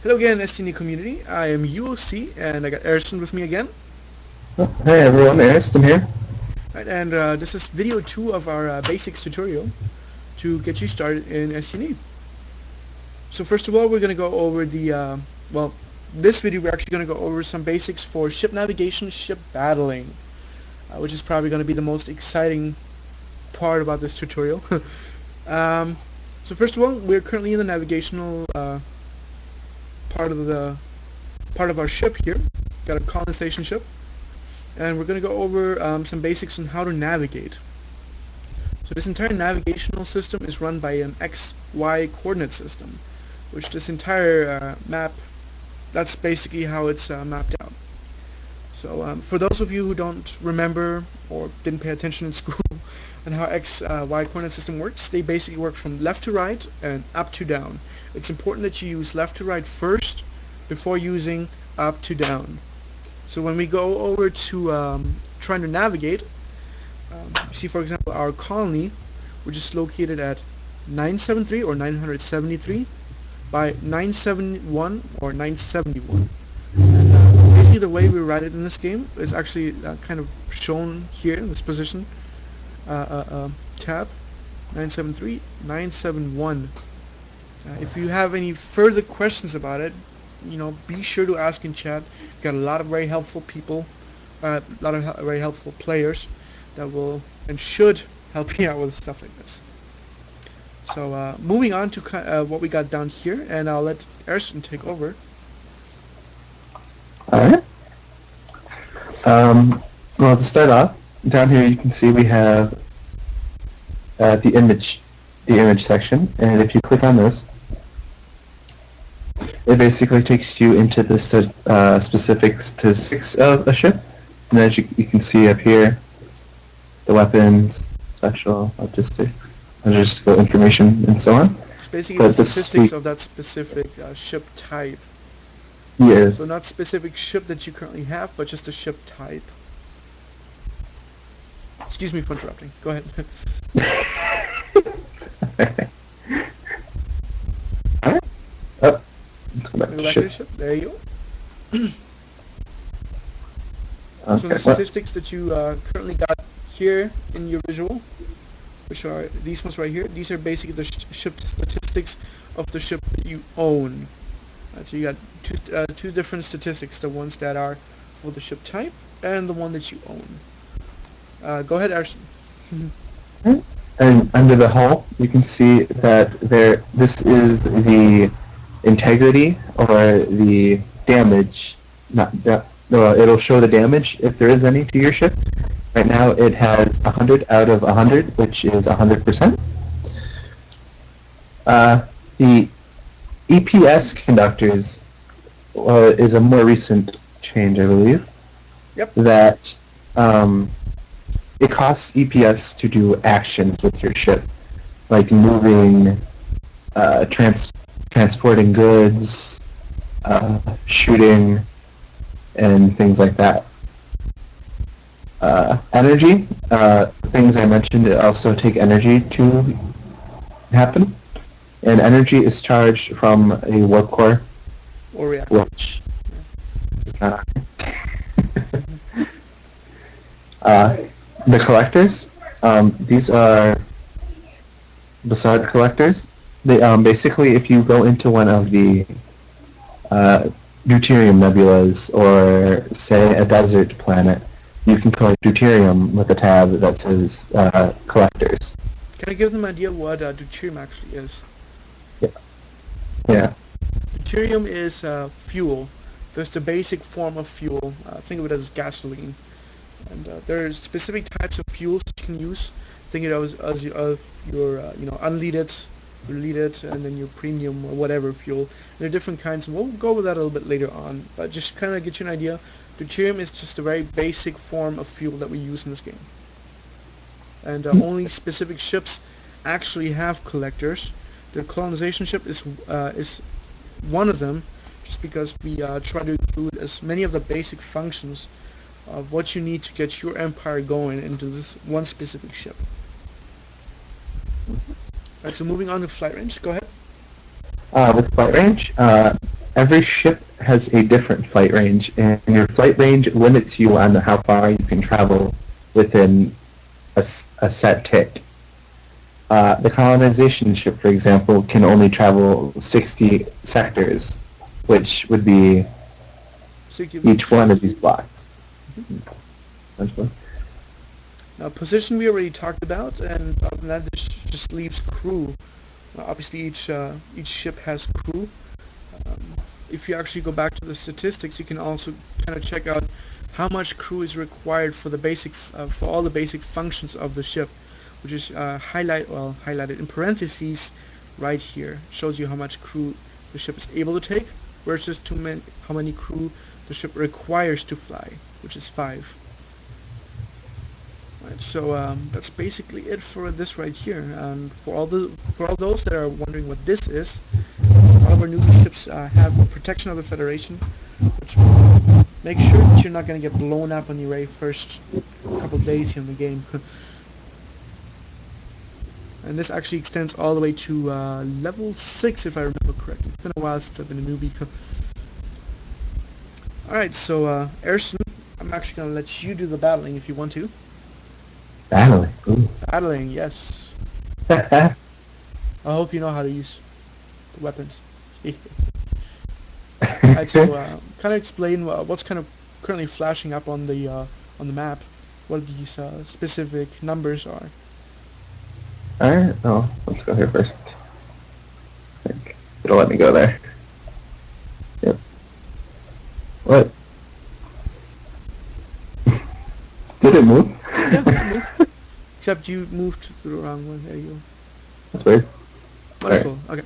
Hello again, STN community. I am UOC, and I got Erison with me again. Oh, hey everyone, Ernest, I'm here. Right, and this is video 2 of our basics tutorial to get you started in STN. So first of all, we're going to go over this video we're actually going to go over some basics for ship navigation, ship battling, which is probably going to be the most exciting part about this tutorial. um, so first of all, we're currently in the navigational part of the part of our ship here. Got a colonization ship. And we're going to go over some basics on how to navigate. So this entire navigational system is run by an XY coordinate system, which this entire map, that's basically how it's mapped out. So for those of you who don't remember or didn't pay attention in school on how XY coordinate system works, they basically work from left to right and up to down. It's important that you use left to right first before using up to down. So when we go over to trying to navigate, you see, for example, our colony, which is located at 973 or 973 by 971 or 971. And basically the way we write it in this game is actually kind of shown here in this position tab, 973, 971. If you have any further questions about it, be sure to ask in chat. We've got a lot of very helpful people, a lot of very helpful players that will and should help you out with stuff like this. So moving on to what we got down here, and I'll let Erson take over. Alright. Well, to start off, down here you can see we have the image section, and if you click on this, it basically takes you into the specific statistics of a ship. And as you can see up here, the weapons, special, logistical information, and so on. It's basically the statistics of that specific ship type. Yes. So not specific ship that you currently have, but just a ship type. Excuse me for interrupting. Go ahead. Alright. Oh, go back to the ship. There you go. So the statistics that you currently got here in your visual, which are these ones right here, these are basically the ship statistics of the ship that you own. So you got two different statistics, the ones that are for the ship type and the one that you own. Go ahead, Arson. And under the hull, you can see that this is the integrity or the damage. It'll show the damage if there is any to your ship. Right now, it has 100 out of 100, which is 100%. The EPS conductors is a more recent change, I believe. Yep. That it costs EPS to do actions with your ship, like moving, transporting goods, shooting, and things like that. Energy, things I mentioned, it also take energy to happen. And energy is charged from a warp core, or reactor, which is not the collectors. These are Bassard collectors. They basically, if you go into one of the deuterium nebulas, or say a desert planet, you can collect deuterium with a tab that says collectors. Can I give them an idea what deuterium actually is? Yeah. Deuterium is fuel. That's the basic form of fuel. Think of it as gasoline. And there are specific types of fuels that you can use. Think of it as your unleaded, your leaded, and then your premium or whatever fuel. There are different kinds, and we'll go over that a little bit later on. But just kind of get you an idea, deuterium is just a very basic form of fuel that we use in this game. And only specific ships actually have collectors. The colonization ship is one of them, just because we try to include as many of the basic functions of what you need to get your empire going into this one specific ship. Alright, so moving on to flight range, go ahead. With flight range, every ship has a different flight range, and your flight range limits you on how far you can travel within a set tick. The colonization ship, for example, can only travel 60 sectors, which would be 60 each meters. one of these blocks. Now, position we already talked about, and other than that, this just leaves crew. Obviously, each ship has crew. Um, if you actually go back to the statistics, you can also kind of check out how much crew is required for the basic for all the basic functions of the ship, which is highlighted in parentheses right here. Shows you how much crew the ship is able to take versus how many crew the ship requires to fly, which is 5. Right, so that's basically it for this right here. And for all those that are wondering what this is, all of our newbie ships have protection of the Federation, which make sure that you're not going to get blown up on your very first couple days here in the game. And this actually extends all the way to level 6, if I remember correctly. It's been a while since I've been a newbie. Alright, so Erson, I'm actually going to let you do the battling if you want to. Battling. Ooh. Battling, yes. I hope you know how to use the weapons. Alright, so kind of explain what's kind of currently flashing up on the map, what these specific numbers are. Alright, oh, let's go here first. I think it'll let me go there. Yep. What? Did it move? Yeah, it moved. Except you moved to the wrong one. There you go. That's weird. Wonderful. Okay.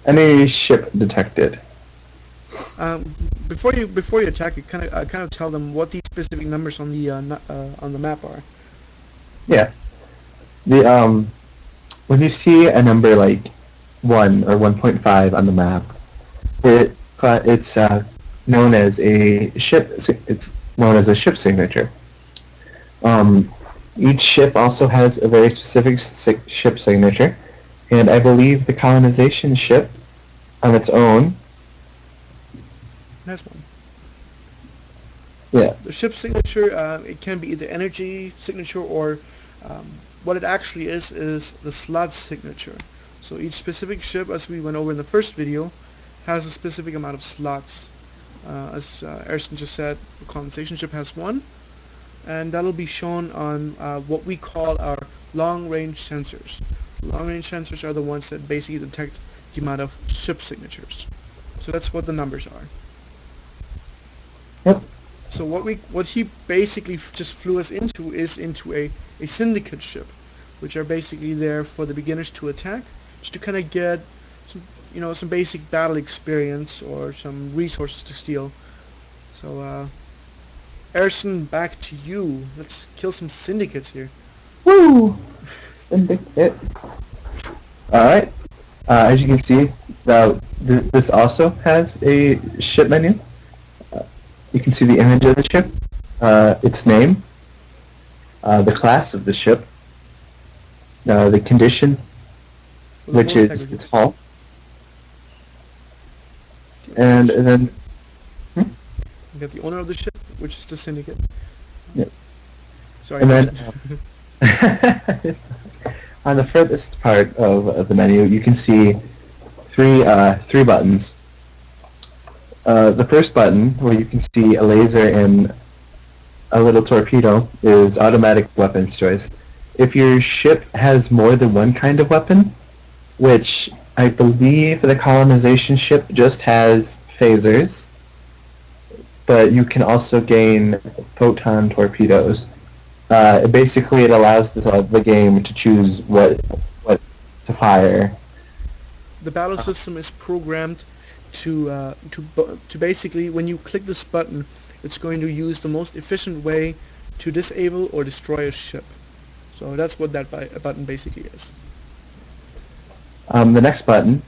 Any ship detected. Before you attack it, kind of tell them what these specific numbers on the map are. Yeah. The when you see a number like 1 or 1.5 on the map, it's known as a ship. It's known as a ship signature. Each ship also has a very specific ship signature, and I believe the colonization ship on its own. That's one. Yeah. The ship signature, it can be either energy signature or what it actually is the slot signature. So each specific ship, as we went over in the first video, has a specific amount of slots. As Erson just said, the colonization ship has 1, and that'll be shown on what we call our long-range sensors. Long-range sensors are the ones that basically detect the amount of ship signatures. So that's what the numbers are. Yep. So what he basically just flew us into is into a syndicate ship, which are basically there for the beginners to attack, just to kind of get some basic battle experience or some resources to steal. So Erson, back to you. Let's kill some syndicates here. Woo! Syndicate. Alright. As you can see, this also has a ship menu. You can see the image of the ship, its name, the class of the ship, the condition, which is its hull, and then you got the owner of the ship, which is the syndicate. Yes. Sorry. And then on the furthest part of the menu, you can see three buttons. The first button, where you can see a laser and a little torpedo, is automatic weapons choice. If your ship has more than one kind of weapon, which I believe the colonization ship just has phasers, but you can also gain photon torpedoes. Basically, it allows the game to choose what to fire. The battle system is programmed to basically, when you click this button, it's going to use the most efficient way to disable or destroy a ship. So that's what that button basically is. The next button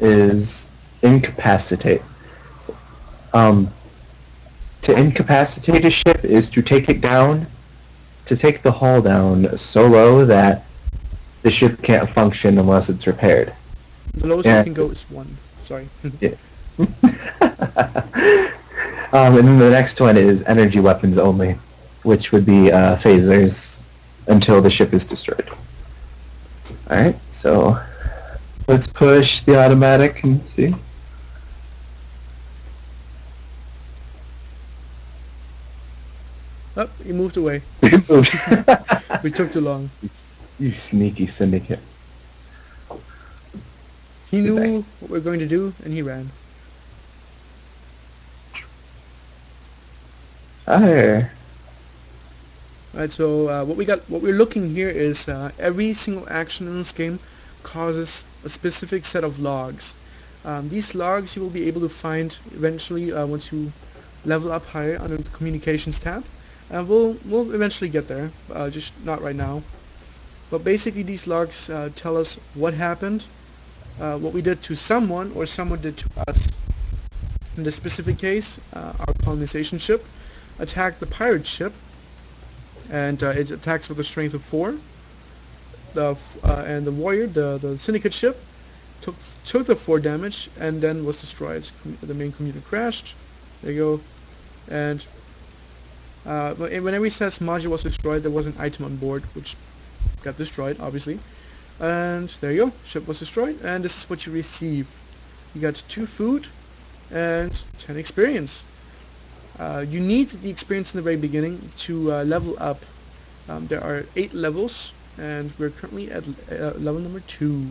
is incapacitate. To incapacitate a ship is to take it down, to take the hull down so low that the ship can't function unless it's repaired. The lowest you Yeah. can go is 1. Sorry. Yeah. And then the next one is energy weapons only, which would be phasers until the ship is destroyed. Alright, so let's push the automatic and see. Oh, he moved away. It moved. We took too long. You sneaky syndicate. He knew what we were going to do, and he ran. Fire. Alright, so what we're looking here is every single action in this game causes a specific set of logs. These logs you will be able to find eventually once you level up higher under the communications tab. We'll eventually get there, just not right now. But basically these logs tell us what happened, what we did to someone or someone did to us. In this specific case, our colonization ship attacked the pirate ship, and it attacks with a strength of 4. And the warrior, the syndicate ship, took the 4 damage and then was destroyed. The main computer crashed. There you go. And whenever he says module was destroyed, there was an item on board which got destroyed, obviously. And there you go. Ship was destroyed, and this is what you receive. You got 2 food and 10 experience. You need the experience in the very beginning to level up. There are 8 levels, and we're currently at level number 2.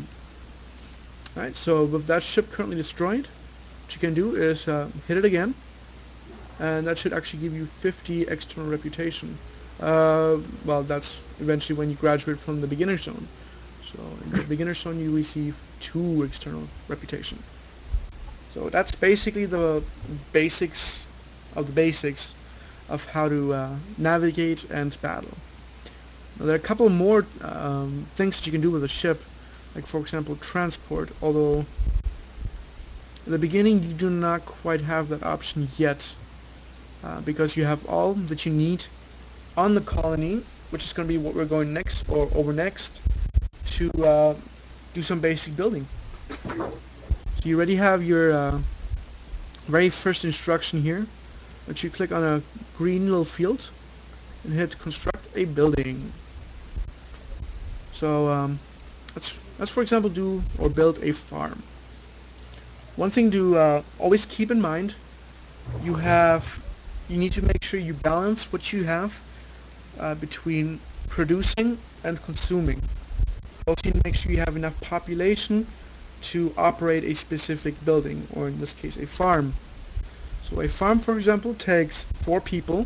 Alright, so with that ship currently destroyed, what you can do is hit it again, and that should actually give you 50 external reputation. Well, that's eventually when you graduate from the beginner zone. So in the beginner zone you receive 2 external reputation. So that's basically the basics of the basics of how to navigate and battle. Now, there are a couple more things that you can do with a ship, like for example transport, although in the beginning you do not quite have that option yet, because you have all that you need on the colony, which is going to be what we're going next or over next, to do some basic building. So you already have your very first instruction here, that you click on a green little field and hit construct a building. So let's for example do or build a farm. One thing to always keep in mind, you need to make sure you balance what you have between producing and consuming. You also need to make sure you have enough population to operate a specific building, or in this case a farm. So a farm, for example, takes 4 people.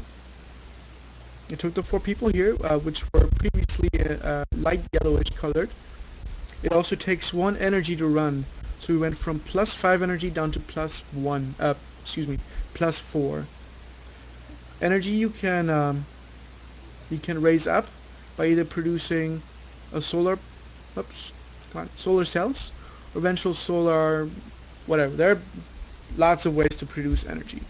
It took the 4 people here, which were previously light yellowish colored. It also takes 1 energy to run. So we went from +5 energy down to +4. Energy you can raise up by either producing a solar cells or eventual solar whatever. There are lots of ways to produce energy.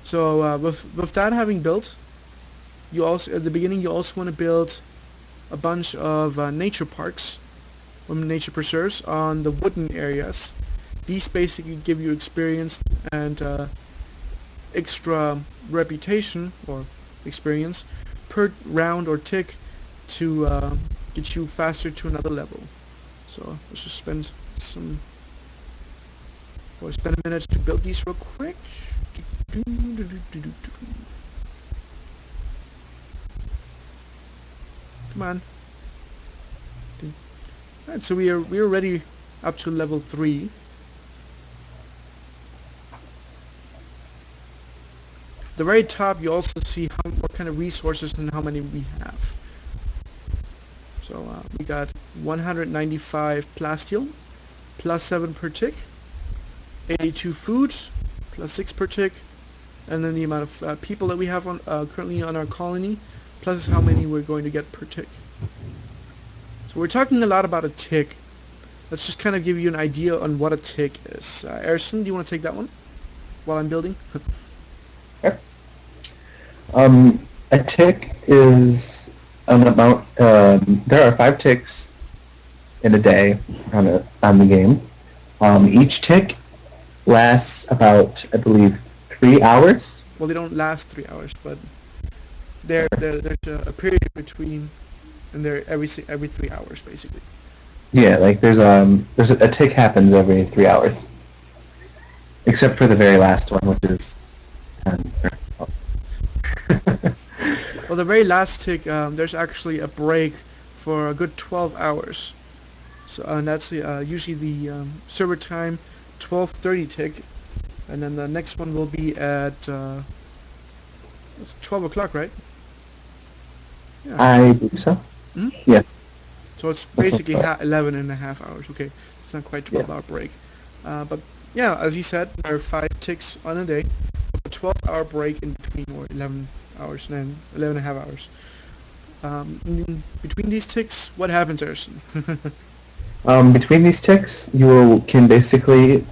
So with that having built, you also at the beginning you also want to build a bunch of nature parks or nature preserves on the wooden areas. These basically give you experience and extra reputation or experience per round or tick to get you faster to another level. So let's just spend a minute to build these real quick. Come on. Alright, so we are already up to level 3. At the very top you also see what kind of resources and how many we have. So we got 195 plasteel, +7 per tick, 82 food, +6 per tick, and then the amount of people that we have on currently on our colony, plus how many we're going to get per tick. So we're talking a lot about a tick. Let's just kind of give you an idea on what a tick is. Erison, do you want to take that one while I'm building? Okay. A tick is an amount. There are 5 ticks in a day on the game. Each tick lasts about, I believe, 3 hours. Well, they don't last 3 hours, but there's a period between, and they're every 3 hours basically. Yeah, like there's a tick happens every 3 hours, except for the very last one, which is 10. Well, the very last tick, there's actually a break for a good 12 hours. So and that's usually the server time, 12:30 tick, and then the next one will be at it's 12 o'clock, right? Yeah. I believe so. Hmm. Yeah, So it's that sounds basically right. 11 and a half hours. Okay, it's not quite Yeah. 12-hour break, but yeah, as you said, there are 5 ticks on a day, a 12-hour break in between, or 11 hours, and then 11 and a half hours. In between these ticks, what happens, Erson? Between these ticks, can basically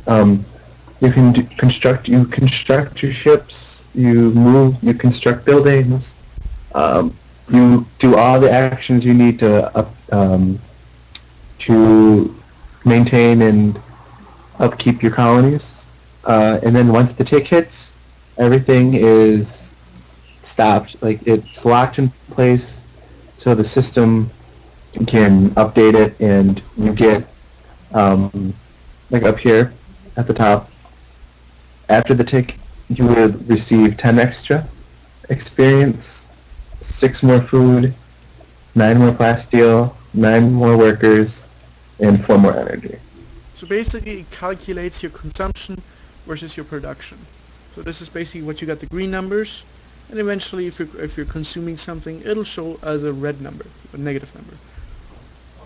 you construct your ships, you construct buildings, you do all the actions you need to maintain and upkeep your colonies. And then once the tick hits, everything is stopped. Like it's locked in place, so the system can update it, and you get like up here at the top. After the tick, you would receive 10 extra experience, 6 more food, 9 more plasteel, 9 more workers, and 4 more energy. So basically, it calculates your consumption versus your production. So this is basically what you got, the green numbers, and eventually, if you're consuming something, it'll show as a red number, a negative number.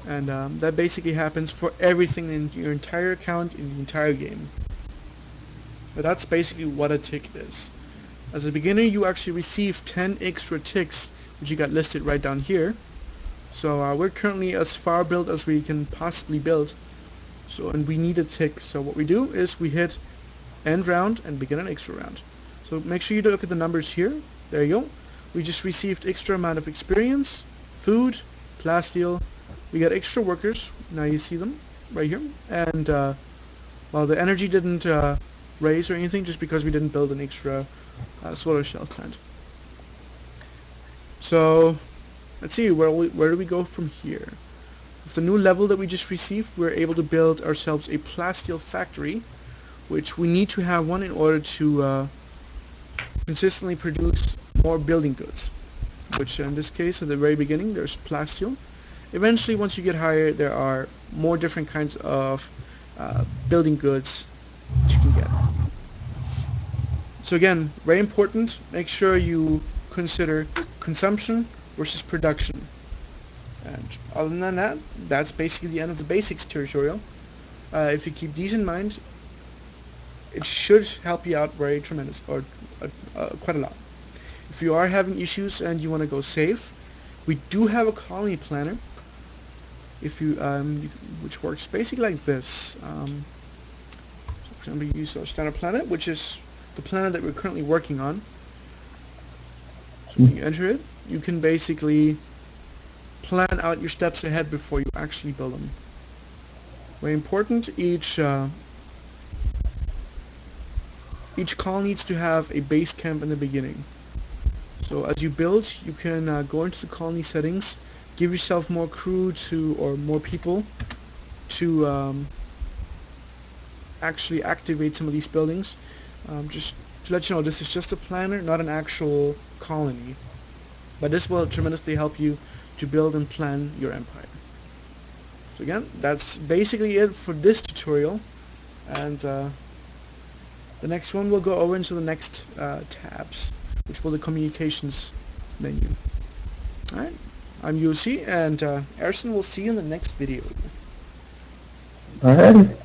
And that basically happens for everything in your entire account in the entire game. But that's basically what a tick is. As a beginner, you actually receive 10 extra ticks, which you got listed right down here. So we're currently as far built as we can possibly build. So, and we need a tick. So what we do is we hit end round and begin an extra round. So make sure you look at the numbers here. There you go. We just received extra amount of experience, food, plasteel. We got extra workers. Now you see them right here. And well, the energy didn't raise or anything just because we didn't build an extra solar shell plant. So let's see, where do we go from here? With the new level that we just received, we're able to build ourselves a plasteel factory, which we need to have one in order to consistently produce more building goods, which in this case at the very beginning there's plasteel. Eventually, once you get higher, there are more different kinds of building goods that you can get. So again, very important, make sure you consider consumption versus production. And other than that, that's basically the end of the basics tutorial. If you keep these in mind, it should help you out very tremendous, or quite a lot. If you are having issues and you want to go safe, we do have a colony planner. If you, which works basically like this. So for example, you use our standard planet, which is the planet that we're currently working on. So when you enter it, you can basically plan out your steps ahead before you actually build them. Very important, each call needs to have a base camp in the beginning. So as you build, you can go into the colony settings, give yourself more crew or more people to actually activate some of these buildings. Just to let you know, this is just a planner, not an actual colony. But this will tremendously help you to build and plan your empire. So again, that's basically it for this tutorial, and the next one will go over into the next tabs, which will be the communications menu. Alright, I'm UC, and Erson will see you in the next video. Alrighty.